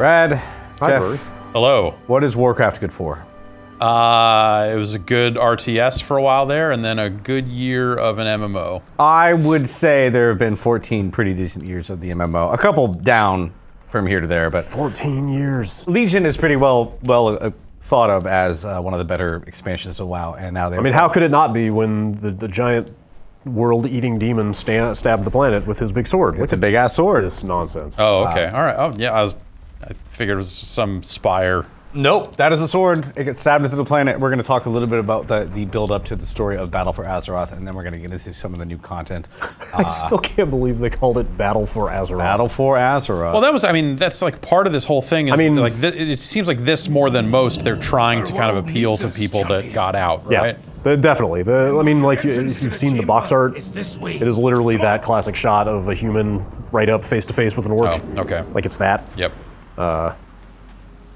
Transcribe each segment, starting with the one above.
Brad, Hi, Jeff, Rorie. Hello. what is Warcraft good for? It was a good RTS for a while there, and then a good year of an MMO. I would say there have been 14 pretty decent years of the MMO. A couple down from here to there, but 14 years. Legion is pretty well thought of as one of the better expansions of WoW, and now they. I mean, how could it not be when the giant world-eating demon stabbed the planet with his big sword? It's a big-ass sword. This nonsense. Oh, okay. All right. Oh, yeah. I figured it was just some spire. Nope, that is a sword. It gets stabbed into the planet. We're going to talk a little bit about the build-up to the story of Battle for Azeroth, and then we're going to get into some of the new content. I still can't believe they called it Battle for Azeroth. Battle for Azeroth. Well, that's like part of this whole thing. Is, I mean, like it seems like this more than most, they're trying to kind of appeal to people that got out, right? Yeah, definitely. I mean, like, if you've seen the box art, it is literally that classic shot of a human right up face-to-face with an orc. Oh, okay. Like, it's that. Yep.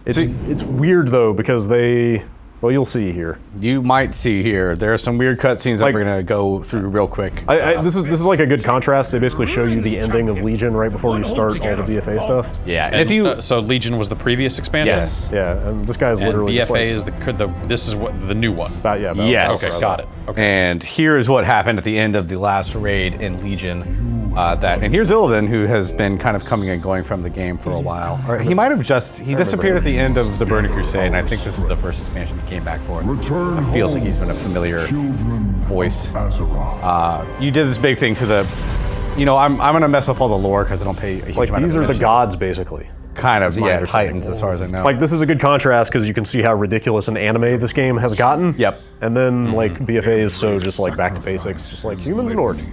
It's weird, though, because well, you'll see here. You might see here. There are some weird cutscenes that we're going to go through real quick. This is like a good contrast. They basically show you the ending of Legion right before you start all the BFA stuff. Yeah, And if you so Legion was the previous expansion. Yes. Yeah, and this guy is And literally BFA just like, is this is what the new one. Yes. Okay, got it. Okay. And here is what happened at the end of the last raid in Legion. And here's Illidan, who has been kind of coming and going from the game for a while. Or he might have he disappeared at the end of the Burning Crusade, and I think this is the first expansion he came back for. It feels like he's been a familiar voice. You did this big thing to the, I'm gonna mess up all the lore because I don't pay a huge amount of these are the attention. gods, basically. Kind of, my yeah, understanding. Titans, as far as I know. Like, this is a good contrast because you can see how ridiculous an anime this game has gotten. Yep. And then, like, BFA is so just, like, back to basics. Just like humans and orcs.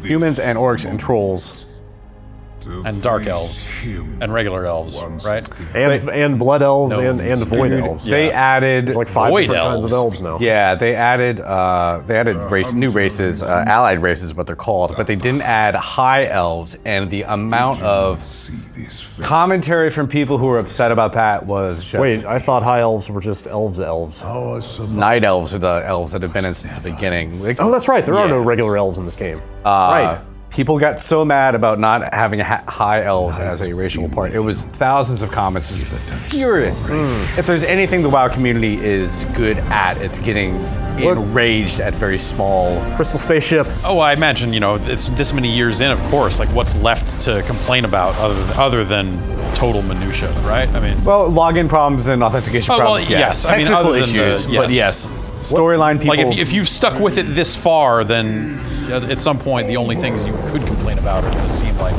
Humans and orcs and trolls. And dark elves and regular elves, right? And blood elves and void elves. They added There's like 5 Void different kinds of elves. elves now. Yeah, they added new races, allied races, is what they're called, but they didn't add high elves, and the amount of commentary from people who were upset about that was just. Wait, I thought high elves were just elves. Night elves are the elves that have been in since the beginning. Like, Oh, that's right. There are Yeah. no regular elves in this game. Right. People got so mad about not having high elves as a racial part. It was thousands of comments, just furious. If there's anything the WoW community is good at, it's getting enraged at very small. Crystal spaceship. Oh, I imagine, it's this many years in, of course, like what's left to complain about other than total minutia, right? I mean, Well, login problems and authentication problems. Yeah. yes. I mean, Technical other than issues, the- but yes. yes. Storyline people. like if you've stuck with it this far, then at some point the only things you could complain about are going to seem like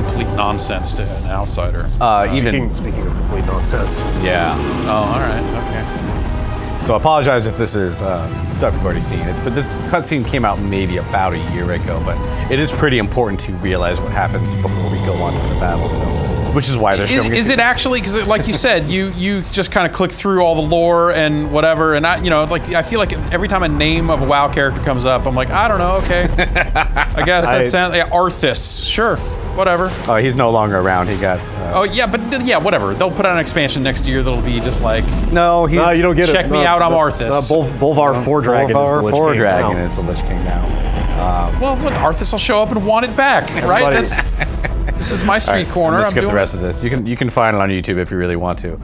complete nonsense to an outsider. Speaking of complete nonsense. Yeah. Oh, all right, okay. So I apologize if this is stuff you've already seen. But this cutscene came out maybe about a year ago, but it is pretty important to realize what happens before we go on to the battle. So, which is why they're showing Is it actually, because like you said, you just kind of click through all the lore and whatever, and I feel like every time a name of a WoW character comes up, I'm like, I don't know, okay. I guess that sounds, Arthas, sure, whatever. Oh, he's no longer around. He got. Oh yeah, but yeah, whatever. They'll put out an expansion next year that'll be just like, No, he's. No, you don't get it. check me out, I'm Arthas. Bolvar 4 Dragon is the Lich King Dragon now. is the Lich King now. Well, Arthas will show up and want it back, right? This is my street corner. I'm gonna skip doing the rest of this. You can find it on YouTube if you really want to.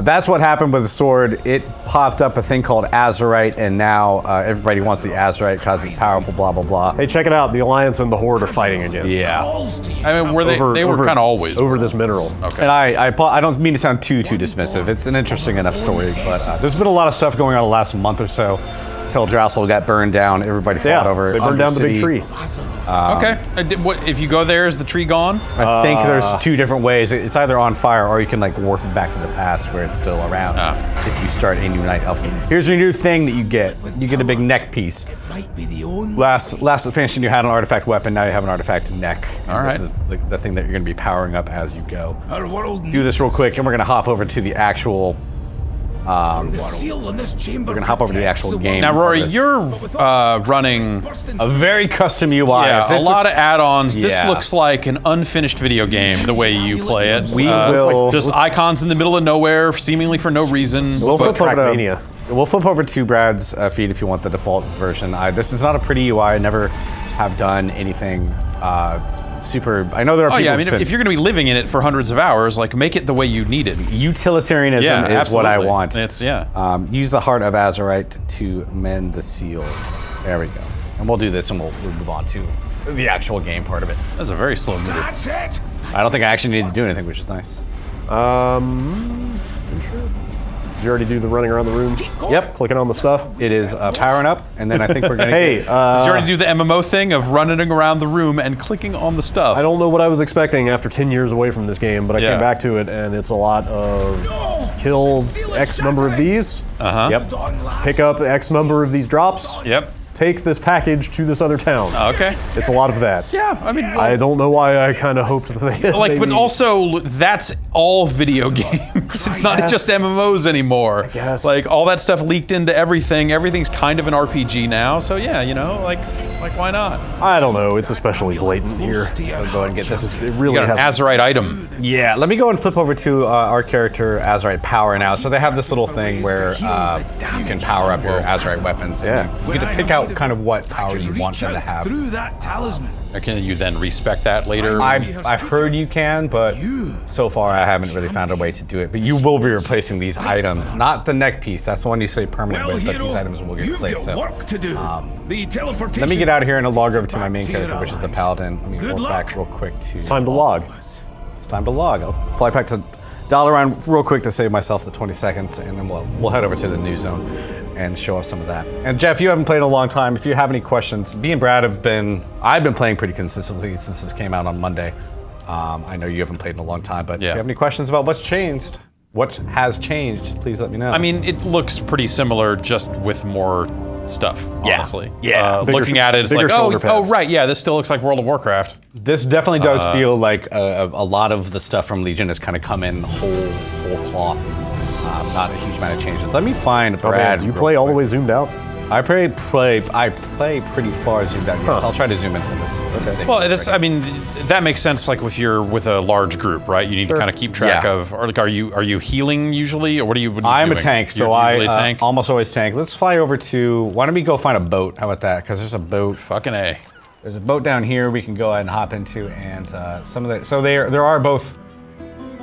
That's what happened with the sword. It popped up a thing called Azerite, and now everybody wants the Azerite because it's powerful. Blah blah blah. Hey, check it out. The Alliance and the Horde are fighting again. Yeah. I mean, they were kind of always over this mineral. Okay. And I don't mean to sound too dismissive. It's an interesting enough story, but there's been a lot of stuff going on the last month or so. Till Drossel got burned down, everybody fought over it. They burned down the big tree. Okay. What if you go there? Is the tree gone? I think there's 2 different ways. It's either on fire or you can like warp it back to the past where it's still around. If you start a new Night Elf game. Here's your new thing that you get. You get a big neck piece. Last expansion you had an artifact weapon. Now you have an artifact neck. All right. This is the thing that you're going to be powering up as you go. Do this real quick, and we're going to hop over to the actual. We're gonna hop over to the actual game. Now, Rory, you're running a very custom UI. Yeah, a lot of add-ons. This Yeah. looks like an unfinished video game the way you play it. We will just icons in the middle of nowhere, seemingly for no reason. We'll flip over Trackmania. We'll flip over to Brad's feed if you want the default version. This is not a pretty UI. I never have done anything super. I know there are people. Yeah, I mean, if you're going to be living in it for hundreds of hours, like make it the way you need it. Utilitarianism is absolutely. what I want. It's Use the heart of Azeroth to mend the seal. There we go. And we'll do this, and we'll move on to the actual game part of it. That's a very slow meter. That's it. I don't think I actually need to do anything, which is nice. I'm sure. Did you already do the running around the room? Yep. Clicking on the stuff? It is powering up, and then I think we're going to Did you already do the MMO thing of running around the room and clicking on the stuff? I don't know what I was expecting after 10 years away from this game, but I came back to it, and it's a lot of kill X number of these. Yep. Pick up X number of these drops. Yep. Take this package to this other town. Okay. It's a lot of that. Yeah, I mean... I don't know why I kind of hoped that they... Like, but also, that's all video games. It's not just MMOs anymore. I guess. Like, all that stuff leaked into everything. Everything's kind of an RPG now. So, yeah, you know, like why not? I don't know. It's especially blatant here. I'll go and get this. It really You got an has... Azerite item. Yeah, let me go and flip over to our character Azerite Power now. So they have this little thing where you can power up your Azerite weapons. And you get to pick out kind of what power you want them to have. Through that talisman. Can you then respec that later? I've heard you can, but so far I haven't really found a way to do it. But you will be replacing these items, not the neck piece. That's the one you say permanent with, but these items will get replaced. So Work to do. The teleportation. let me get out of here and log over to my main character, which is the Paladin. Let me go back real quick to... It's time to log. It's time to log. I'll fly back to Dalaran real quick to save myself the 20 seconds, and then we'll head over to the new zone and show off some of that. And Jeff, you haven't played in a long time. If you have any questions, me and Brad I've been playing pretty consistently since this came out on Monday. I know you haven't played in a long time, but if you have any questions about what has changed, please let me know. I mean, it looks pretty similar, just with more stuff, honestly. Yeah. Looking at it, it's like, oh, right, yeah, this still looks like World of Warcraft. This definitely does feel like a lot of the stuff from Legion has kind of come in whole cloth. Not a huge amount of changes. Let me find Brad. Do you play all the way zoomed out? I play pretty far zoomed out. Yes, I'll try to zoom in from this. Well, I mean, that makes sense. Like if you're with a large group, right? You need to kind of keep track of. Or like, are you healing usually, or what are you? I'm doing? a tank, so usually a tank? Almost always tank. Let's fly over to. Why don't we go find a boat? How about that? Because there's a boat. Fucking A. There's a boat down here we can go ahead and hop into, and some of the. So there are both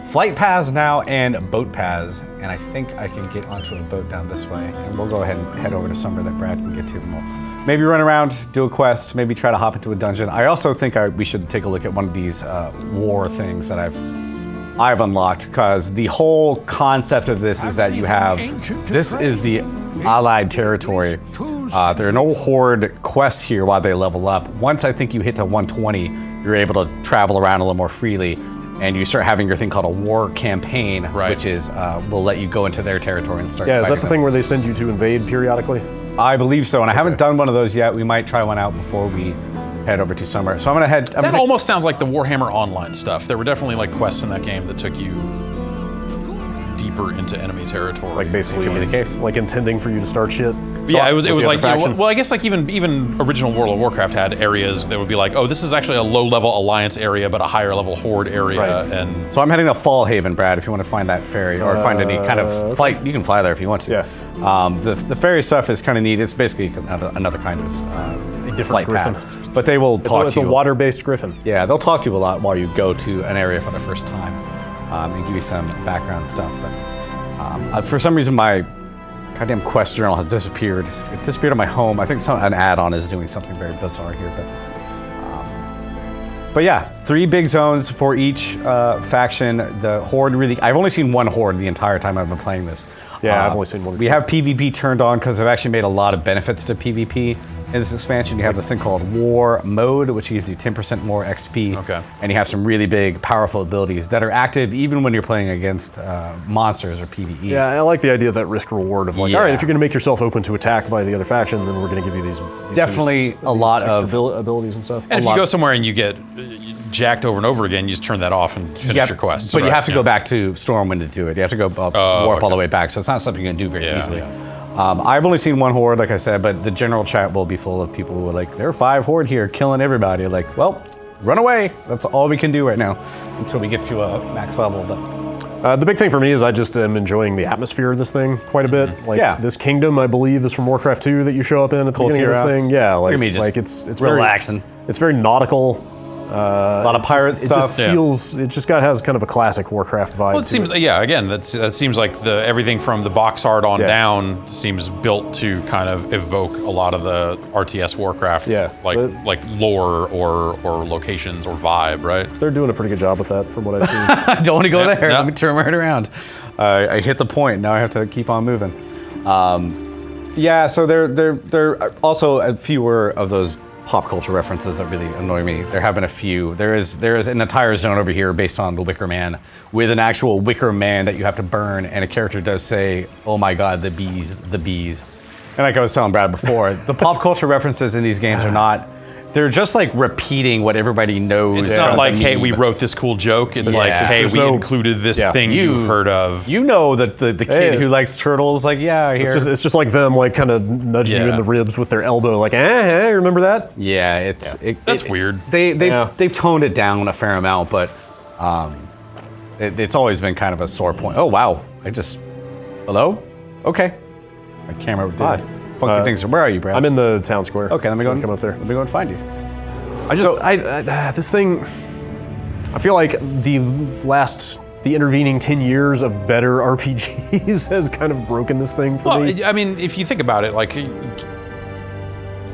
flight paths now and boat paths, and I think I can get onto a boat down this way, and we'll go ahead and head over to somewhere that Brad can get to, and we'll maybe run around, do a quest, maybe try to hop into a dungeon. I also think we should take a look at one of these war things that I've unlocked, because the whole concept of this is that you have, this is the allied territory. There are no horde quests here while they level up. Once I think you hit to 120, you're able to travel around a little more freely, and you start having your thing called a war campaign, which is will let you go into their territory and start. Yeah, is that the them. thing where they send you to invade periodically? I believe so, and I haven't done one of those yet. We might try one out before we head over to somewhere. So I'm gonna head. That almost sounds like the Warhammer Online stuff. There were definitely like quests in that game that took you deeper into enemy territory. Like basically, could be the case. Like intending for you to start shit. Yeah, it was like, well, I guess like even original World of Warcraft had areas that would be like, oh, this is actually a low-level Alliance area, but a higher-level Horde area, and so I'm heading to Fall Haven, Brad. If you want to find that ferry or find any kind of flight, you can fly there if you want to. Yeah. The ferry stuff is kind of neat. It's basically another kind of different flight griffin. path, but they will talk to you. It's a water-based griffin. Yeah, they'll talk to you a lot while you go to an area for the first time, and give you some background stuff. But for some reason, my goddamn quest journal has disappeared. It disappeared on my home. I think an add-on is doing something very bizarre here, but yeah, 3 big zones for each faction. The Horde really, I've only seen one Horde the entire time I've been playing this. Yeah, I've only seen one. We have PvP turned on because I've actually made a lot of benefits to PvP in this expansion. You have this thing called War Mode, which gives you 10% more XP. Okay. And you have some really big, powerful abilities that are active even when you're playing against monsters or PvE. Yeah, I like the idea of that risk-reward of like, all right, if you're going to make yourself open to attack by the other faction, then we're going to give you these definitely boosts, a lot of abilities and stuff. And if you go somewhere and you get jacked over and over again, you just turn that off and finish your quests. But you have to go back to Stormwind to do it. You have to go warp all the way back, so it's not something you can do very easily. I've only seen one Horde, like I said, but the general chat will be full of people who are like, there are 5 Horde here killing everybody. Like, well, run away. That's all we can do right now until we get to a max level. But the big thing for me is I just am enjoying the atmosphere of this thing quite a bit. Like this kingdom, I believe, is from Warcraft 2 that you show up in at the beginning of this thing. Yeah, like it's relaxing. It's very nautical. A lot of pirate It stuff. just feels. It just has kind of a classic Warcraft vibe. Well, it seems, yeah. Again, that seems like everything from the box art on down seems built to kind of evoke a lot of the RTS Warcraft, like lore or locations or vibe, right? They're doing a pretty good job with that, from what I've seen. I don't want to go there. yeah. Let me turn right around. I hit the point. Now I have to keep on moving. Yeah. So there are also fewer of those pop culture references that really annoy me. There have been a few. There is an entire zone over here based on the Wicker Man, with an actual Wicker Man that you have to burn, and a character does say, "Oh my God, the bees, the bees." And like I was telling Brad before, the pop culture references in these games are not. They're just like repeating what everybody knows. It's not like, hey, we wrote this cool joke. It's like, hey, we included this thing you've heard of. You know that the kid who likes turtles, like, yeah, here. It's just like them, like, kind of nudging you in the ribs with their elbow, like, remember that? Yeah, that's weird. They've toned it down a fair amount, but it's always been kind of a sore point. Oh wow, hello? Okay. My camera did. Hi. Funky things. Where are you, Brad? I'm in the town square. Okay, let me go come up there. Let me go and find you. This thing, I feel like the intervening 10 years of better RPGs has kind of broken this thing for me. I mean, if you think about it, like,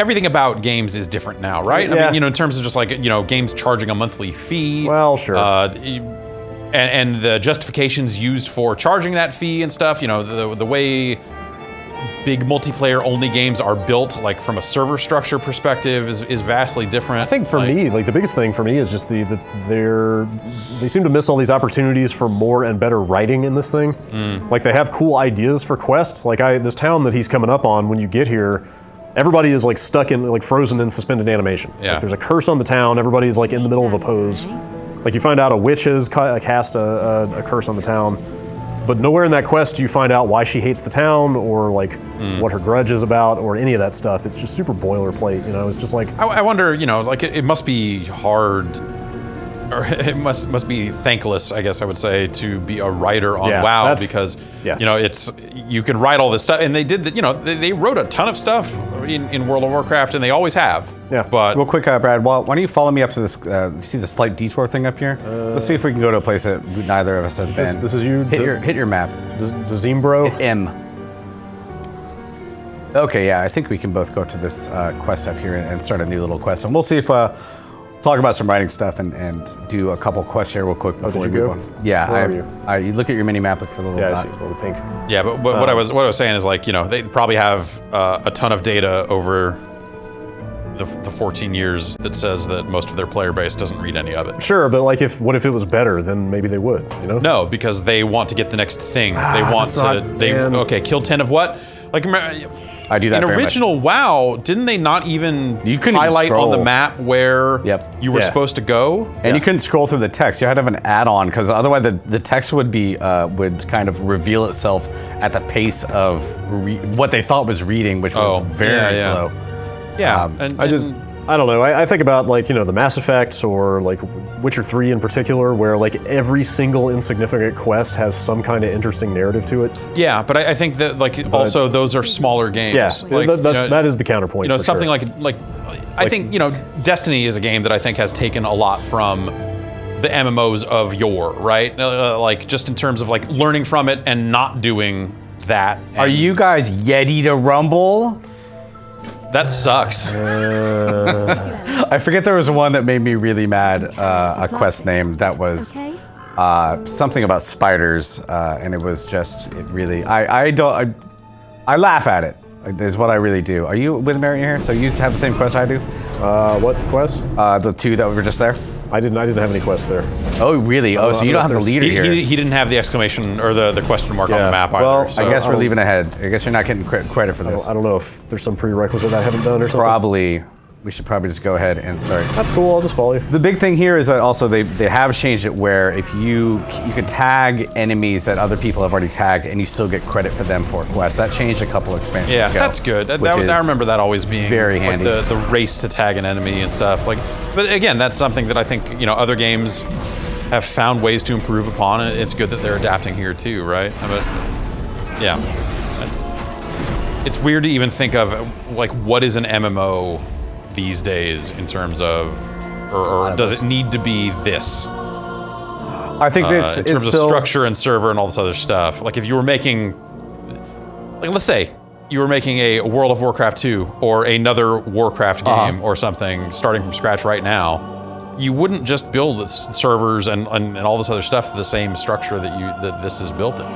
everything about games is different now, right? Yeah. I mean, in terms of just like, games charging a monthly fee. Well, sure. And the justifications used for charging that fee and stuff, the way big multiplayer only games are built, like from a server structure perspective, is vastly different. I think for me, like the biggest thing for me is just they seem to miss all these opportunities for more and better writing in this thing. Like they have cool ideas for quests. Like this town that he's coming up on, when you get here, everybody is like stuck in, like frozen in suspended animation. Yeah. Like, there's a curse on the town. Everybody's like in the middle of a pose. Like you find out a witch has cast a curse on the town. But nowhere in that quest do you find out why she hates the town, or like what her grudge is about, or any of that stuff. It's just super boilerplate, It's just like I wonder, like it must be hard, or it must be thankless, I guess I would say, to be a writer on WoW, because it's you can write all this stuff, and they did that. They wrote a ton of stuff in World of Warcraft, and they always have. Yeah. But real quick, Brad, why don't you follow me up to this? See the slight detour thing up here? Let's see if we can go to a place that neither of us have been. This is you. Hit your map. Zimbro. Hit M. Okay, yeah, I think we can both go to this quest up here and start a new little quest, and we'll see if talk about some writing stuff and do a couple quests here real quick before we move on. Yeah, Where are you? You look at your mini map, look for the little dot. I see, the little pink. Yeah, but what I was saying is, like, they probably have a ton of data over the 14 years that says that most of their player base doesn't read any of it. Sure, but like, what if it was better? Then maybe they would. No, because they want to get the next thing. They want to. Kill 10 of what? Like, I do that in very original much. WoW, didn't they not even highlight on the map where you were supposed to go? And you couldn't scroll through the text. You had to have an add-on, because otherwise the text would kind of reveal itself at the pace of what they thought was reading, which was very slow. Yeah, I don't know. I think about, like, the Mass Effects, or like Witcher 3 in particular, where like every single insignificant quest has some kind of interesting narrative to it. Yeah, but I think that also those are smaller games. Yeah, like, that is the counterpoint. Something sure. like I think Destiny is a game that I think has taken a lot from the MMOs of yore, right? Like, just in terms of like learning from it and not doing that. Are you guys Yeti to Rumble? That sucks. I forget there was one that made me really mad, a quest name that was something about spiders, and it was just, I laugh at it, is what I really do. Are you with me right here? So you have the same quest I do? What quest? The two that were just there? I didn't have any quests there. Oh, really? Oh, so you don't have the leader here. He didn't have the exclamation or the question mark on the map either. Well, so. I guess we're leaving ahead. I guess you're not getting credit for this. I don't know if there's some prerequisite I haven't done or something. Probably. We should probably just go ahead and start. That's cool. I'll just follow you. The big thing here is that also they have changed it where if you can tag enemies that other people have already tagged, and you still get credit for them for a quest. That changed a couple expansions ago. Yeah, that's good. I remember that always being very handy. The race to tag an enemy and stuff. But again, that's something that I think other games have found ways to improve upon. It's good that they're adapting here too, right? Yeah, it's weird to even think of like what is an MMO these days in terms of or does it need to be this? I think In it's terms of still, structure and server and all this other stuff. Like if you were making, like let's say you were making a World of Warcraft 2 or another Warcraft game or something starting from scratch right now, you wouldn't just build servers and all this other stuff the same structure that this is built in.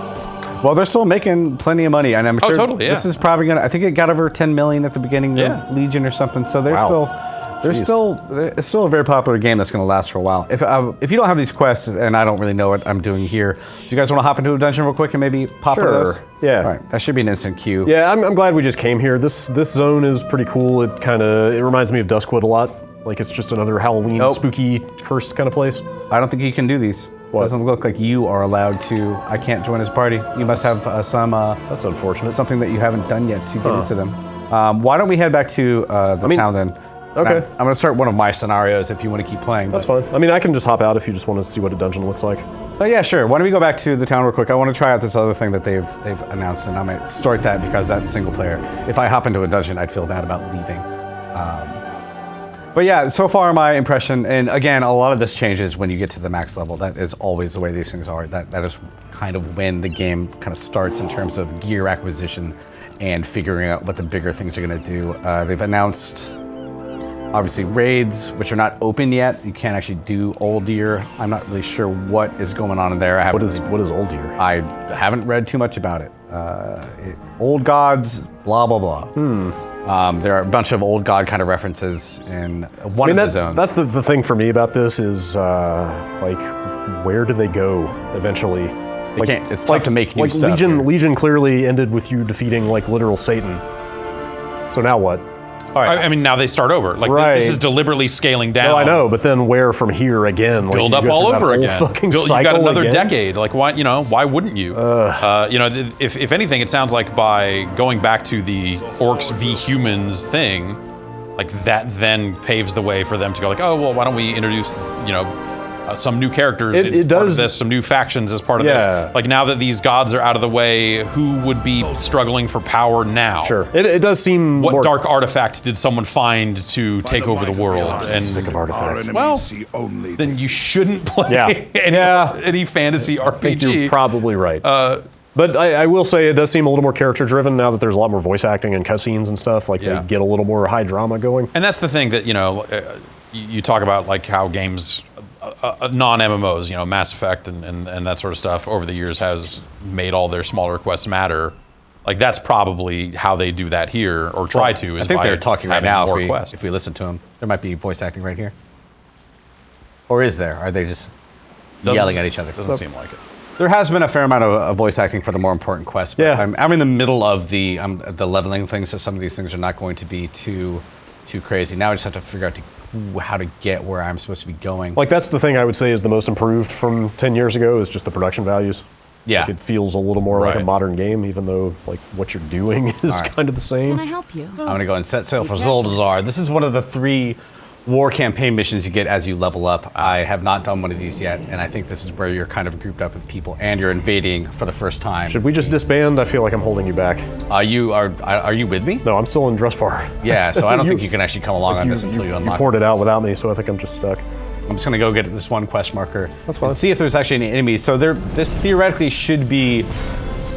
well, they're still making plenty of money, and I'm sure totally, yeah. this is probably gonna. I think it got over 10 million at the beginning Yeah. of Legion or something. So they're Jeez. it's still a very popular game that's going to last for a while. If you don't have these quests, and I don't really know what I'm doing here, do you guys want to hop into a dungeon real quick and maybe pop one of those? Yeah. All right, that should be an instant queue. Yeah, I'm glad we just came here. This zone is pretty cool. It reminds me of Duskwood a lot. Like it's just another Halloween Nope. spooky cursed kind of place. I don't think you can do these. What? Doesn't look like you are allowed to. I can't join his party. You must have That's unfortunate. something that you haven't done yet to get into them. Why don't we head back to the town then? Okay. I'm going to start one of my scenarios if you want to keep playing. That's fine. I mean, I can just hop out if you just want to see what a dungeon looks like. Oh yeah, sure. Why don't we go back to the town real quick? I want to try out this other thing that they've announced, and I might start that because that's single player. If I hop into a dungeon, I'd feel bad about leaving. But yeah, so far my impression, and again, a lot of this changes when you get to the max level. That is always the way these things are. That is kind of when the game kind of starts in terms of gear acquisition and figuring out what the bigger things are going to do. They've announced, obviously, raids, which are not open yet. You can't actually do Old Deer. I'm not really sure what is going on in there. What is Old Deer? I haven't read too much about it. Old gods, blah, blah, blah. There are a bunch of old god kind of references in one of the zones. That's the thing for me about this is like, where do they go eventually? They can't. It's tough to make new stuff. Legion clearly ended with you defeating like literal Satan. So now what? All right. I mean, now they start over. Like Right. this is deliberately scaling down. No, I know, but then where from here again? Like, Build you up go all through that over whole again. Fucking You've got cycle another again? decade. Like why? You know, why wouldn't you? You know, if anything, it sounds like by going back to the orcs v humans thing, like that then paves the way for them to go like, oh well, why don't we introduce some new characters as part of this, some new factions as part of this. Like now that these gods are out of the way, who would be struggling for power now? Sure. It does seem What more dark artifact did someone find to take over the world? And sick of artifacts. well, then you shouldn't play Yeah. any fantasy I think RPG. you're probably right. But I will say it does seem a little more character driven now that there's a lot more voice acting and cutscenes and stuff. Like they get a little more high drama going. And that's the thing that you talk about, like how games, non-MMOs, Mass Effect and that sort of stuff over the years has made all their smaller quests matter. Like that's probably how they do that here, or try to. Is I think by they're talking right having now. more If quests. we listen to them, there might be voice acting right here. Or is there? Are they just yelling at each other? Doesn't seem like it. There has been a fair amount of voice acting for the more important quests. But Yeah. I'm in the middle of the leveling thing, so some of these things are not going to be too crazy. Now I just have to figure out how to get where I'm supposed to be going. Like that's the thing I would say is the most improved from 10 years ago is just the production values. Yeah. Like it feels a little more like a Right. modern game, even though like what you're doing is right. kind of the same. Can I help you? I'm gonna go and set sail for Zoldazar. This is one of the 3 war campaign missions you get as you level up. I have not done one of these yet, and I think this is where you're kind of grouped up with people and you're invading for the first time. Should we just disband? I feel like I'm holding you back. Are you with me? No, I'm still in Dressfar. Yeah, so I don't think you can actually come along on this until you You unlock. poured it out without me, so I think I'm just stuck. I'm just gonna go get this one quest marker. That's fine. And see if there's actually any enemies. So this theoretically should be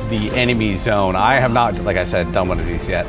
the enemy zone. I have not, like I said, done one of these yet.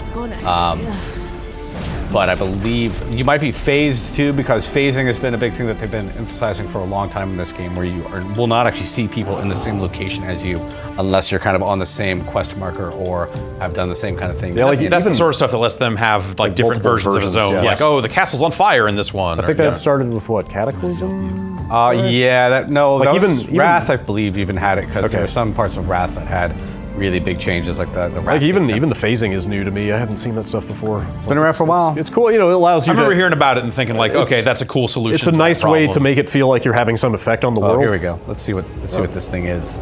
But I believe you might be phased too, because phasing has been a big thing that they've been emphasizing for a long time in this game, where you will not actually see people in the same location as you, unless you're kind of on the same quest marker or have done the same kind of thing. Yeah, like That's the sort of stuff that lets them have like different multiple versions of a zone. versions, yeah. Like, oh, the castle's on fire in this one. I think that started with what, Cataclysm? Yeah, that Like was even- Wrath, I believe, even had it, because Okay. there were some parts of Wrath that had really big changes, like the Wrath. Like even the phasing is new to me. I haven't seen that stuff before. It's been around for a while. It's cool. It allows you I remember to. hearing about it and thinking like, okay, that's a cool solution. It's a to that nice way to problem. make it feel like you're having some effect on the Oh, world. here we go. Let's see what this thing is.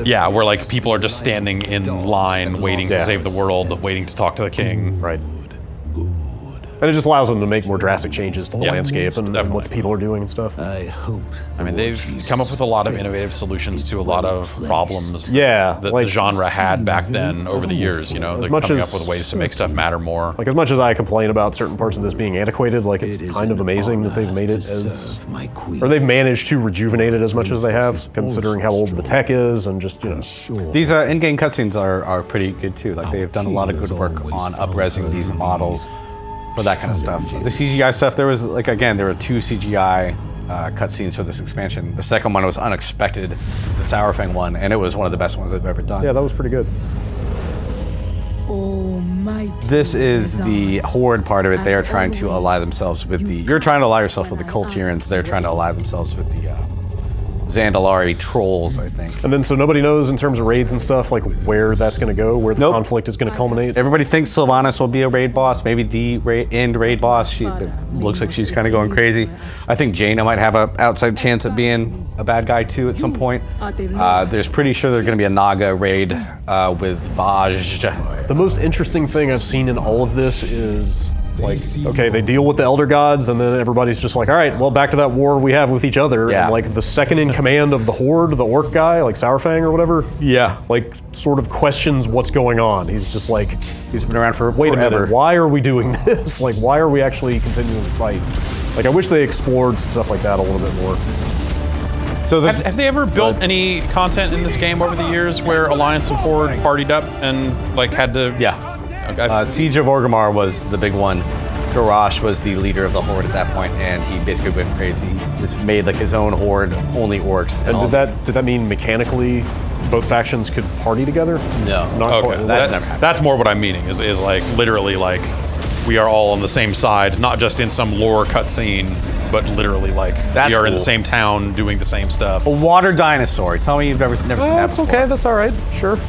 Yeah, where like people are just standing in line, waiting to Yeah. save the world, waiting to talk to the king. Right. And it just allows them to make more drastic changes to the Yeah, landscape and what definitely. the people are doing and stuff. I hope. I mean, they've come up with a lot of innovative solutions to a lot of problems Yeah, that like- the genre had back then over the years. You know, they're much coming as- up with ways to make stuff matter more. Like, as much as I complain about certain parts of this being antiquated, like, it's kind of amazing that they've made it as, or they've managed to rejuvenate it as much as they have, considering how old the tech is and just, you know. These in-game cutscenes are pretty good too. Like they've done a lot of good work on up-resing these models for that kind of stuff. The CGI stuff, there was like again, there were 2 CGI cutscenes for this expansion. The second one was unexpected, the Sourfang one, and it was one of the best ones I've ever done. Yeah, that was pretty good. This is the Horde part of it. They are trying to ally themselves with the. You're trying to ally yourself with the Kultirans. They're trying to ally themselves with the Zandalari trolls, I think. And then, so nobody knows in terms of raids and stuff, like where that's going to go, where the Nope. conflict is going to culminate. Everybody thinks Sylvanas will be a raid boss, maybe the end raid boss. She looks like she's kind of going crazy. I think Jaina might have an outside chance at being a bad guy too at some point. There's pretty sure there's going to be a Naga raid with Vaj. The most interesting thing I've seen in all of this is, like, okay, they deal with the Elder Gods, and then everybody's just like, all right, well, back to that war we have with each other. Yeah. And, like, the second in command of the Horde, the orc guy, like Sourfang or whatever, Yeah. like, sort of questions what's going on. He's just like, He's been around for wait a forever. minute, why are we doing this? Like, why are we actually continuing to fight? Like, I wish they explored stuff like that a little bit more. So the, Have they ever built any content in this game over the years where Alliance and Horde partied up and like had to? yeah. Okay. Siege of Orgrimmar was the big one. Garrosh was the leader of the Horde at that point, and he basically went crazy. He just made like his own Horde, only orcs. And all- did that mean mechanically both factions could party together? No. Not Okay, quite- that's That- never happened. that's more what I'm meaning. Is like literally like we are all on the same side, not just in some lore cutscene, but literally like That's we are in cool. the same town doing the same stuff. A water dinosaur. Tell me you've never seen that That's before. okay, that's all right, sure.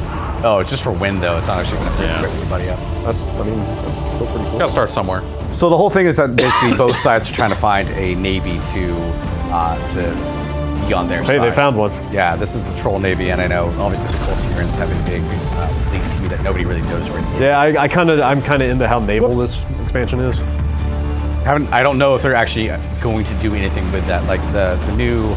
Oh, it's just for wind though. It's not actually going to Yeah. rip anybody up. That's still pretty cool. Gotta start somewhere. So the whole thing is that basically both sides are trying to find a navy to be on their side. Hey, they found one. Yeah, this is the troll navy, and I know obviously the Kultirans have a big fleet too that nobody really knows where it is. Yeah, I'm kind of into how naval this expansion is. I don't know if they're actually going to do anything with that. Like the new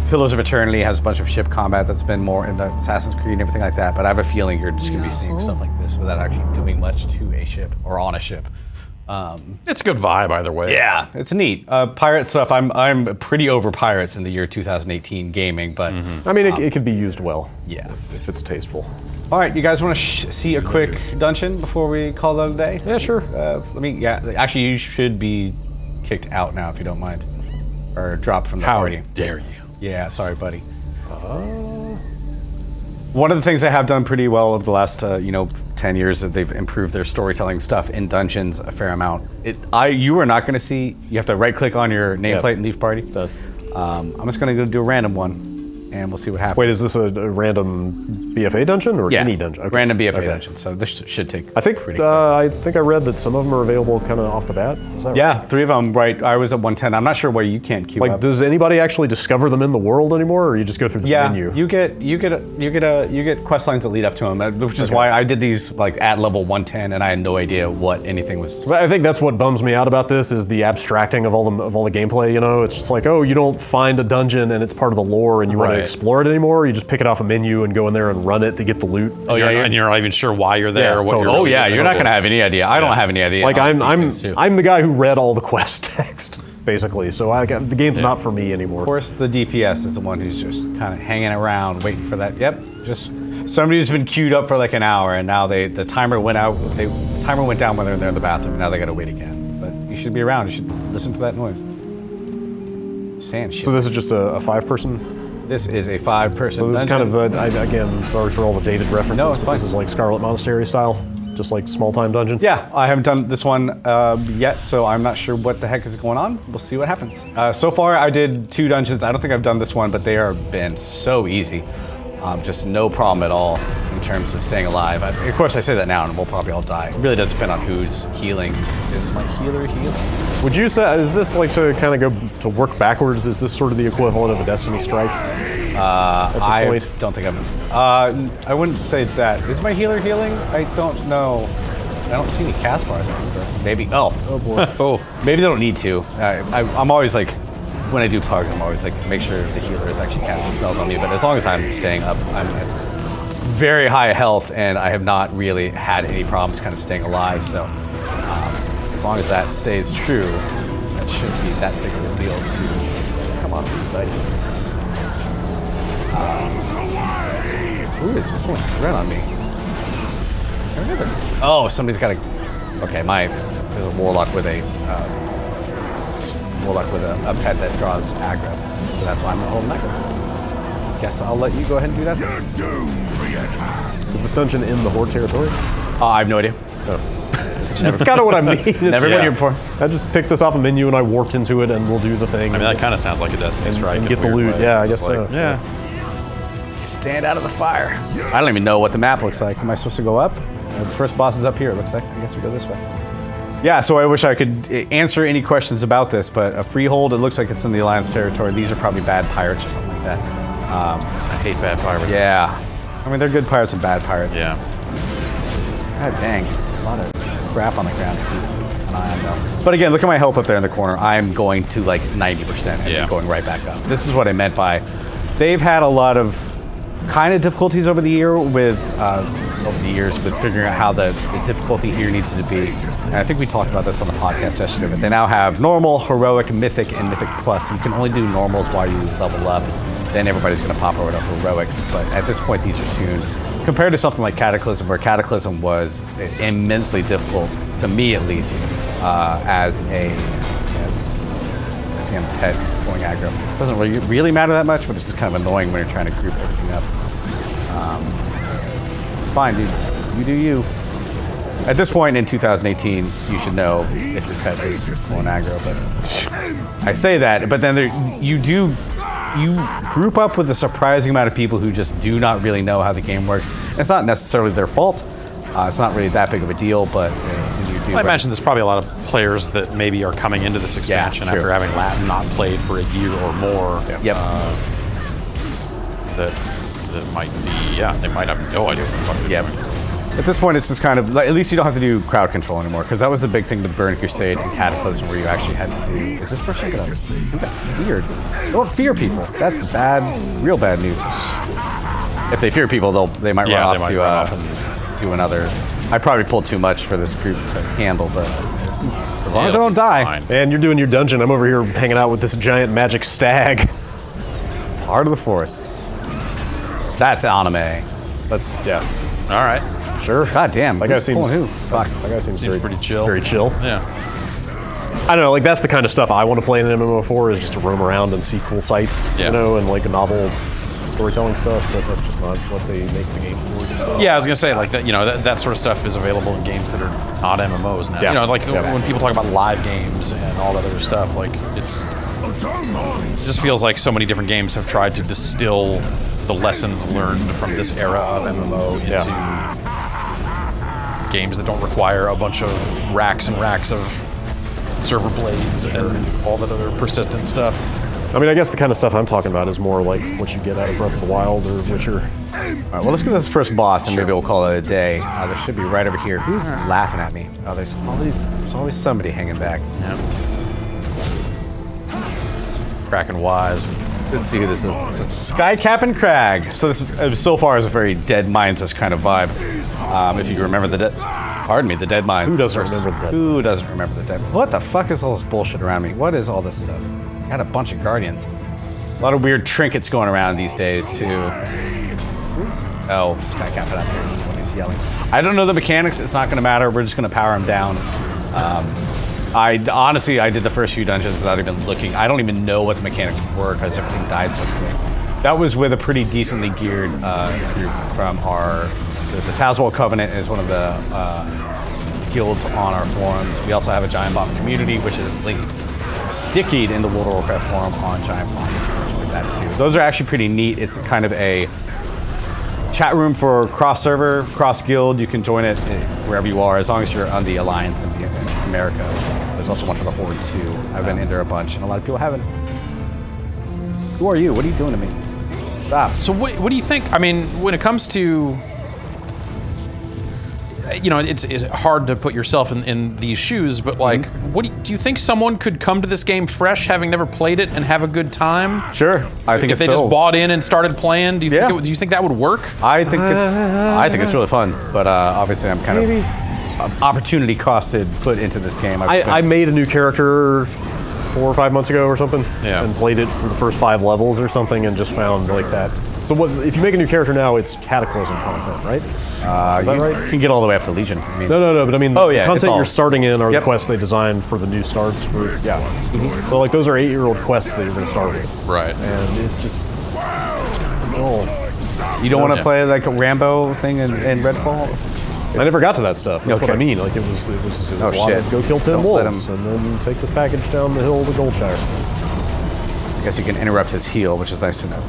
Pillars of Eternity has a bunch of ship combat that's been more in the Assassin's Creed and everything like that. But I have a feeling you're just going to be seeing stuff like this without actually doing much to a ship or on a ship. It's a good vibe either way. Yeah, it's neat. Pirate stuff. I'm pretty over pirates in the year 2018 gaming, but I mean, it could be used well. Yeah. if it's tasteful. All right, you guys want to see a quick dungeon before we call it a day? Yeah, sure. Actually, you should be kicked out now if you don't mind, or dropped from the How party. dare you? Yeah, sorry, buddy. One of the things they have done pretty well over the last 10 years that they've improved their storytelling stuff in dungeons a fair amount. You are not going to see. You have to right click on your nameplate and leave party. I'm just going to go do a random one, and we'll see what happens. Wait, is this a random BFA dungeon or any dungeon? Okay. Random BFA Okay. dungeon. So this should take. I think pretty quick. I read that some of them are available kind of off the bat. Is that right? Yeah, 3 of them. Right, I was at 110. I'm not sure why you can't queue Like, up. does anybody actually discover them in the world anymore, or you just go through the Yeah, menu? you get quest lines that lead up to them, which is why I did these like at level 110, and I had no idea what anything was. I think that's what bums me out about this is the abstracting of all the gameplay. You know, it's just like, oh, you don't find a dungeon and it's part of the lore, and you want to Right. explore it anymore. You just pick it off a menu and go in there and run it to get the loot. Oh yeah, and you're not even sure why you're there. Yeah, or what totally. you're Oh really yeah, doing. you're not gonna have any idea. I don't have any idea. Like on I'm these things, too. I'm the guy who read all the quest text basically. So the game's not for me anymore. Of course, the DPS is the one who's just kind of hanging around, waiting for that. Yep, just somebody who's been queued up for like an hour, and now the timer went out. The timer went down when they're in the bathroom. And now they got to wait again. But you should be around. You should listen for that noise. Sand shit. So this is just a 5-person. This is a 5-person. So this is kind of again, sorry for all the dated references. No, it's but fine. This is like Scarlet Monastery style, just like small time dungeon. Yeah, I haven't done this one yet, so I'm not sure what the heck is going on. We'll see what happens. So far, I did 2 dungeons. I don't think I've done this one, but they are been so easy. Just no problem at all in terms of staying alive. Of course, I say that now, and we'll probably all die. It really does depend on who's healing. Is my healer healing? Would you say, is this like to kind of go to work backwards? Is this sort of the equivalent of a Destiny strike? I point? don't think I wouldn't say that. Is my healer healing? I don't know. I don't see any cast bars either. Maybe. Oh boy. Oh, Maybe they don't need to. I'm always like, when I do pugs, I'm always like, make sure the healer is actually casting spells on me. But as long as I'm staying up, I'm at very high health, and I have not really had any problems kind of staying alive. So as long as that stays true, that shouldn't be that big of a deal to come on, buddy. Who is pulling thread on me? Is there another? Oh, somebody's got a. Okay, there's a warlock with a pet that draws aggro, so that's why I'm holding aggro. Guess I'll let you go ahead and do that. Is this dungeon in the Horde territory? I have no idea. That's kind of what I mean. Never been here before. I just picked this off a menu and I warped into it, and we'll do the thing. I mean, that kind of sounds like a Destiny strike. And in get a the weird loot. way. Yeah, I guess It's like, so. Yeah. Stand out of the fire. I don't even know what the map looks like. Am I supposed to go up? The first boss is up here, it looks like. I guess we go this way. Yeah, so I wish I could answer any questions about this, but a freehold, it looks like it's in the Alliance territory. These are probably bad pirates or something like that. I hate bad pirates. Yeah. I mean, they're good pirates and bad pirates. Yeah. God dang. A lot of crap on the ground to keep an eye on, though. But again, look at my health up there in the corner. I'm going to like 90% and then going right back up. This is what I meant by they've had a lot of kind of difficulties over the years with figuring out how the difficulty here needs to be. And I think we talked about this on the podcast yesterday, but they now have normal, heroic, mythic, and mythic plus. You can only do normals while you level up. Then everybody's going to pop over to heroics. But at this point, these are tuned. Compared to something like Cataclysm, where Cataclysm was immensely difficult, to me at least, as a damn pet going aggro. Doesn't really matter that much, but it's just kind of annoying when you're trying to group everything up. Fine, dude. You do you. At this point in 2018, you should know if your pet is going aggro, but I say that, but then you group up with a surprising amount of people who just do not really know how the game works. And it's not necessarily their fault. It's not really that big of a deal, but when you do... I imagine there's probably a lot of players that maybe are coming into this expansion after having not played for a year or more. Yep. That might be, they might have no idea what the fuck they're doing. At this point, it's just kind of, like, at least you don't have to do crowd control anymore, because that was the big thing with Burning Crusade and Cataclysm, where you actually had to do, is this person who got feared? Don't fear people. That's bad, real bad news. If they fear people, they might run off to do another. I probably pulled too much for this group to handle, but as long as I don't die. Man, you're doing your dungeon. I'm over here hanging out with this giant magic stag. Heart of the Forest. That's anime. That's, All right. Sure. God damn. That guy seems... who? Fuck. That guy seems Pretty chill. Very chill. Yeah. I don't know, like that's the kind of stuff I want to play in an MMO for, is just to roam around and see cool sights, you know, and like a novel storytelling stuff, but that's just not what they make the game for. Yeah, I was gonna say like that. You know, that sort of stuff is available in games that are not MMOs now. Yeah. You know, like when people talk about live games and all that other stuff, like it just feels like so many different games have tried to distill the lessons learned from this era of MMO into games that don't require a bunch of racks and racks of server blades and all that other persistent stuff. I mean, I guess the kind of stuff I'm talking about is more like what you get out of Breath of the Wild or Witcher. All right, well, let's get to this first boss, and maybe we'll call it a day. There should be right over here. Who's laughing at me? Oh, there's always somebody hanging back. Yeah. Cracking wise. Let's see who this is. Sky Cap'n Crag. So this so far is a very Dead Mines kind of vibe. If you remember the Dead Mines. Who doesn't remember the Dead Who doesn't remember the Dead Mines? What the fuck is all this bullshit around me? What is all this stuff? I got a bunch of guardians. A lot of weird trinkets going around these days too. Oh, Sky Cap'n up here is when he's yelling. I don't know the mechanics. It's not going to matter. We're just going to power him down. I did the first few dungeons without even looking. I don't even know what the mechanics were because everything died so quick. That was with a pretty decently geared group from there's a Tazwell Covenant is one of the guilds on our forums. We also have a Giant Bomb community, which is linked, stickied in the World of Warcraft forum on Giant Bomb. If you enjoy that too. Those are actually pretty neat. It's kind of a chat room for cross-server, cross-guild. You can join it wherever you are, as long as you're on the Alliance in America. There's also one for the Horde too. I've been in there a bunch, and a lot of people haven't. Who are you? What are you doing to me? Stop. So what do you think? I mean, when it comes to you know, it's hard to put yourself in these shoes, but like, what do you think someone could come to this game fresh, having never played it, and have a good time? Sure, I think if they just bought in and started playing, do you think that would work? I think it's really fun, but obviously I'm kind of opportunity costed put into this game. I made a new character 4 or 5 months ago or something, and played it for the first 5 levels or something, and just found like that. So what if you make a new character now? It's Cataclysm content, right? Is that right? You can get all the way up to Legion. I mean, No, but I mean, the content all, you're starting in are the quests they designed for the new starts. So like those are 8-year-old quests that you're going to start with. Right. And it just, it's dull. You don't want to play like a Rambo thing in Redfall? I never got to that stuff. That's what I mean. Like it was a lot of go kill 10 wolves and then take this package down the hill to Goldshire. I guess you can interrupt his heal, which is nice to know.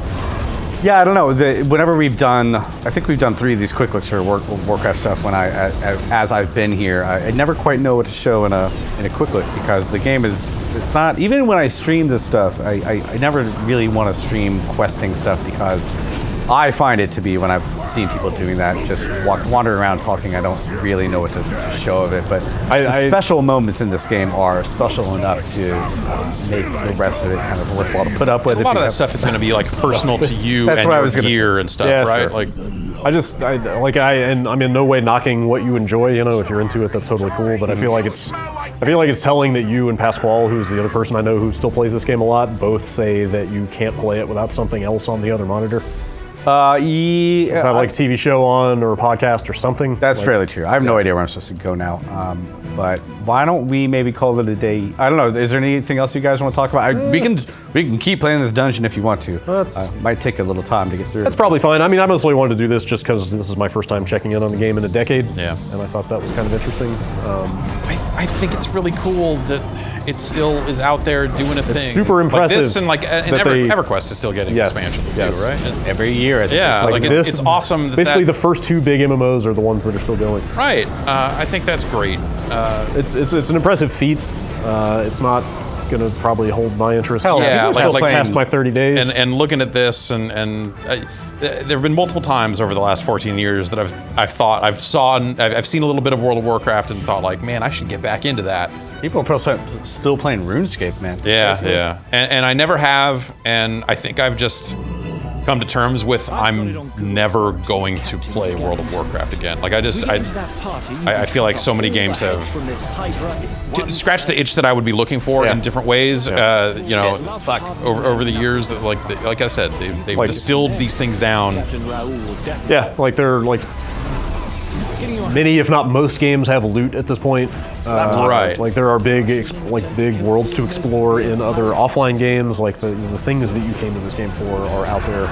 Yeah, I don't know. Whenever we've done, I think we've done 3 of these quick looks for Warcraft stuff. As I've been here, I never quite know what to show in a quick look because the game it's not. Even when I stream this stuff, I never really want to stream questing stuff because I find it to be, when I've seen people doing that, just wandering around talking, I don't really know what to show of it. But the special moments in this game are special enough to make the rest of it kind of worthwhile to put up with. A lot of that stuff is going to be like personal to you and your gear and stuff, right? Sure. And I'm in no way knocking what you enjoy. You know, if you're into it, that's totally cool. But I feel like it's telling that you and Pasquale, who's the other person I know who still plays this game a lot, both say that you can't play it without something else on the other monitor. Have like a TV show on or a podcast or something. That's fairly true. I have no idea where I'm supposed to go now. But why don't we maybe call it a day? I don't know. Is there anything else you guys want to talk about? We can keep playing this dungeon if you want to. Might take a little time to get through. That's probably fine. I mean, I mostly wanted to do this just because this is my first time checking in on the game in a decade. Yeah. And I thought that was kind of interesting. I think it's really cool that it still is out there doing a thing. It's super impressive. Like this and EverQuest is still getting expansions too, right? Every year. I think it's awesome. Basically, the first 2 big MMOs are the ones that are still going. Right. I think that's great. It's an impressive feat. It's not going to probably hold my interest. Past my 30 days. And looking at this, and there have been multiple times over the last 14 years that I've seen a little bit of World of Warcraft and thought like, man, I should get back into that. People are still playing RuneScape, man. Yeah. And I never have, and I think I've just come to terms with I'm never going to play World of Warcraft again. Like I feel like so many games have scratched the itch that I would be looking for in different ways. Over the years, that like I said, they've distilled these things down. Yeah, like they're like many, if not most, games have loot at this point. Right. Like there are big worlds to explore in other offline games. Like the things that you came to this game for are out there.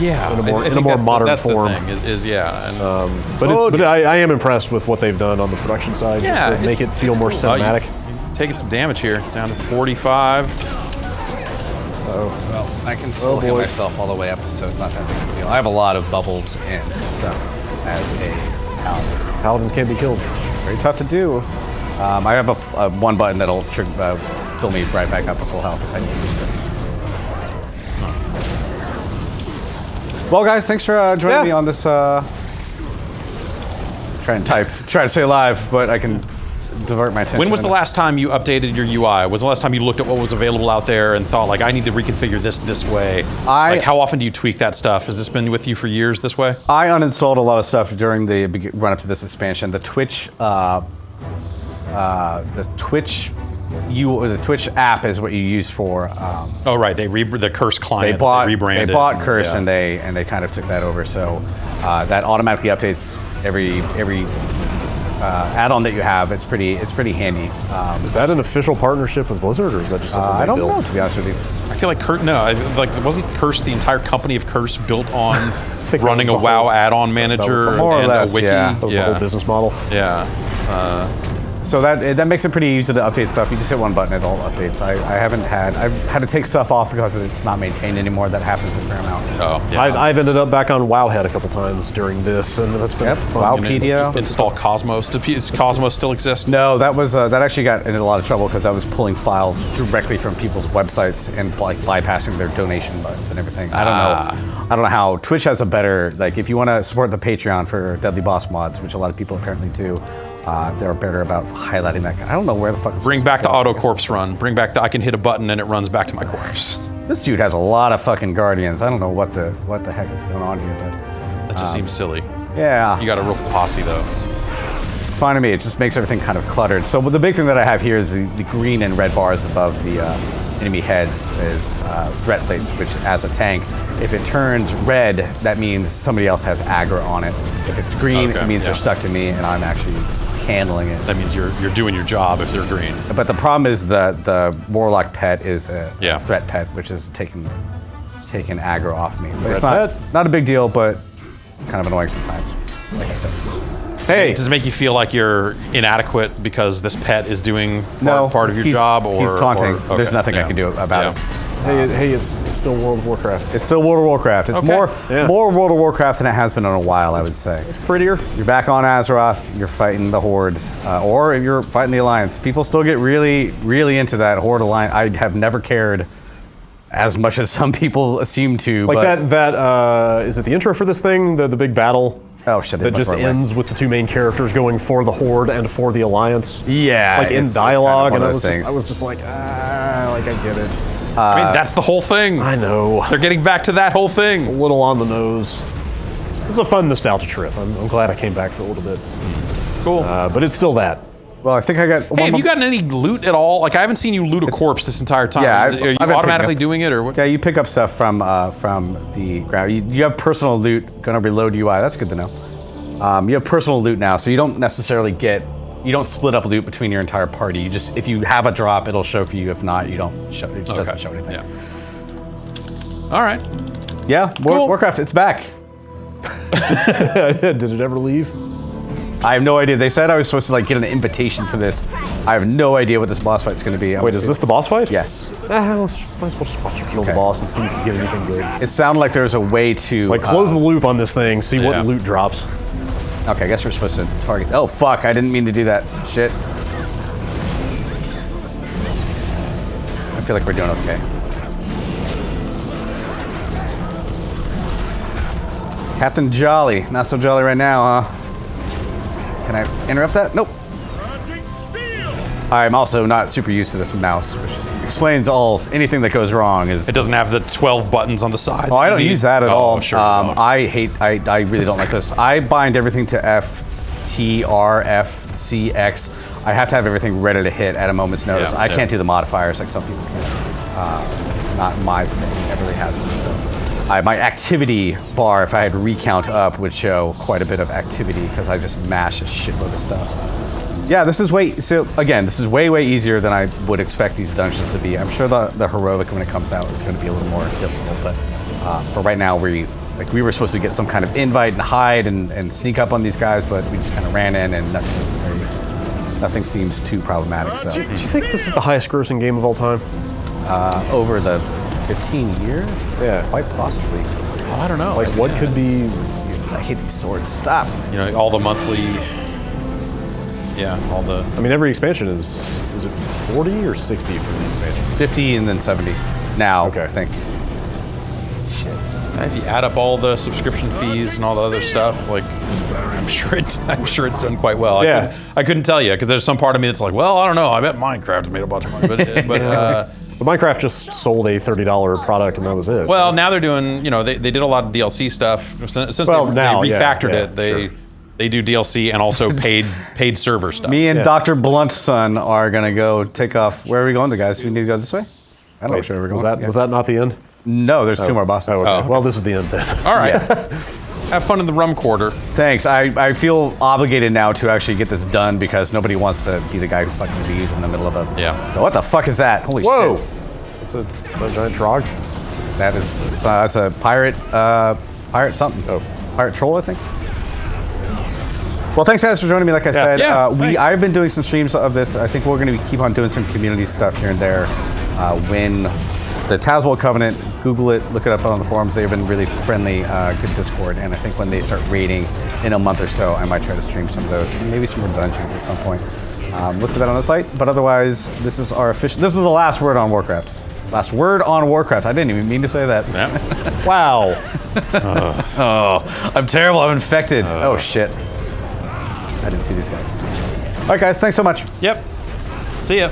Yeah, in a more modern form. That's the thing. But I am impressed with what they've done on the production side, just to make it feel more cinematic. Taking some damage here, down to 45. Well, I can still heal myself all the way up, so it's not that big of a deal. I have a lot of bubbles and stuff as a paladin. Paladins can't be killed. Very tough to do. I have a one button that'll fill me right back up to full health if I need to. So. Well, guys, thanks for joining me on this. Try to stay alive, but I can divert my attention. When was the last time you updated your UI? Was the last time you looked at what was available out there and thought, like, I need to reconfigure this way? How often do you tweak that stuff? Has this been with you for years this way? I uninstalled a lot of stuff during the run up to this expansion. The Twitch app is what you use for. Right. The Curse client. They rebranded. They bought Curse and they kind of took that over. So that automatically updates every add-on that you have. It's pretty handy. Is that an official partnership with Blizzard, or is that just something I don't know, to be honest with you. I feel like wasn't Curse, the entire company of Curse, built on running a WoW add-on manager more or less, a wiki? That was the whole business model. Yeah. So that makes it pretty easy to update stuff. You just hit one button, it all updates. I've had to take stuff off because it's not maintained anymore. That happens a fair amount. Oh, yeah. I've ended up back on Wowhead a couple times during this, and that's been fun. Wowpedia. Install Cosmos. Does Cosmos still exist? No, that was that actually got into a lot of trouble because I was pulling files directly from people's websites and like bypassing their donation buttons and everything. I don't know how Twitch has a better, like, if you want to support the Patreon for Deadly Boss mods, which a lot of people apparently do. They're better about highlighting that. I don't know where the fuck. Bring back the auto corpse run. Bring back the I can hit a button and it runs back to my corpse. This dude has a lot of fucking guardians. I don't know what the heck is going on here, but That just seems silly. yeah, You got a real posse though. it's fine to me. It just makes everything kind of cluttered. So the big thing that I have here is the green and red bars above the enemy heads is threat plates, which as a tank, if it turns red, that means somebody else has aggro on it. If it's green, Okay, it means yeah. they're stuck to me and I'm actually handling it. That means you're doing your job if they're green. But the problem is the warlock pet is a Yeah. threat pet, which is taking aggro off me. But it's Red not a big deal, but kind of annoying sometimes. Like I said. Hey, Does it make you feel like you're inadequate because this pet is doing No, part of your he's- job? Or he's taunting. okay, There's nothing I can do about it. hey, it's still World of Warcraft. It's still World of Warcraft. It's Okay. more World of Warcraft than it has been in a while, I would say. It's prettier. You're back on Azeroth. You're fighting the Horde, or you're fighting the Alliance. People still get really, really into that Horde Alliance. I have never cared as much as some people seem to. Like but, that is it the intro for this thing? The big battle Oh shit! that just ends with the two main characters going for the Horde and for the Alliance. Yeah, Like in it's dialogue, kind and of one of those things. I was just like, I get it. I mean, that's the whole thing. I know. They're getting back to that whole A thing. little on the nose. It's a fun nostalgia trip. I'm glad I came back for a little bit. Cool. But it's still that. Well, I think I got. Hey, have you gotten any loot at all? Like, I haven't seen you loot a corpse this entire time. Yeah, Are you I've been picking automatically up- doing it, or what? Yeah, you pick up stuff from the ground. You have personal loot. Gonna reload UI. That's good to know. You have personal loot now, so you don't necessarily you don't split up loot between your entire party. You just, if you have a drop, it'll show for you. If not, you don't show. It doesn't show anything. Yeah. All right. Yeah, Cool. Warcraft, it's back. Did it ever leave? I have no idea. They said I was supposed to like get an invitation for this. I have no idea what this boss fight's going to be. Wait, is this the boss fight? Yes. Might as well just watch you kill the boss and see if you get anything good. It sounded like there was a way to Like, close the loop on this thing, see Yeah. what loot drops. Okay, I guess we're supposed to target. Oh fuck! I didn't mean to do that. Shit. I feel like we're doing okay. Captain Jolly, not so jolly right now, huh? Can I interrupt that? Nope. I'm also not super used to this mouse, which explains anything that goes wrong. Is It doesn't have the 12 buttons on the side. Oh, I don't use that at all. Sure. I really don't like this. I bind everything to F, T, R, F, C, X. I have to have everything ready to hit at a moment's notice. Yeah, I yeah. can't do the modifiers like some people can. It's not my thing. It really has been. So, my activity bar, if I had recount up, would show quite a bit of activity because I just mash a shitload of stuff. Yeah, this is way easier than I would expect these dungeons to be. I'm sure the heroic when it comes out is going to be a little more difficult, but for right now, we were supposed to get some kind of invite and hide and sneak up on these guys, but we just kind of ran in and nothing seems too problematic. So Do you think this is the highest grossing game of all time? over the 15 years, Yeah. quite possibly. I don't know. Like, what could be... Jesus, I hate these swords. Stop. You know, all the monthly. Yeah, all the. I mean, every expansion is it 40 or 60 for the expansion? 50 and then 70 now. Okay. I think. Shit. If you add up all the subscription fees and all the other stuff, like, I'm sure it's done quite well. Yeah. I couldn't tell you because there's some part of me that's like, well, I don't know. I bet Minecraft made a bunch of money, but But Minecraft just sold a $30 product and that was it. well, now they're doing. You know, they did a lot of DLC stuff since Well, they now, yeah, refactored yeah, it. They sure. they do DLC and also paid server stuff. Me and Yeah. Dr. Blunt's son are gonna go take off. Where are we going, the guys? We need to go this way. I don't know which way we're going. Was that not the end? No, there's two more bosses. Oh, okay. Oh, okay. Well, this is the end then. All right. Have fun in the rum quarter. Thanks. I feel obligated now to actually get this done because nobody wants to be the guy who fucking leaves in the middle of a. Yeah. What the fuck is that? Holy Whoa! shit! It's a giant trog. That's a pirate. Pirate something. Oh. Pirate troll, I think. Well, thanks guys for joining me. Like I said, Yeah, thanks. I've been doing some streams of this. I think we're going to keep on doing some community stuff here and there. When the Tazwell Covenant, Google it, look it up on the forums. They've been really friendly, good Discord. And I think when they start raiding in a month or so, I might try to stream some of those, and maybe some more dungeons at some point. Look for that on the site. But otherwise, this is our official. This is the last word on Warcraft. Last word on Warcraft. I didn't even mean to say that. Yeah. Wow. Oh, I'm terrible. I'm infected. Oh shit. I didn't see these guys. All right, guys. Thanks so much. Yep. See ya.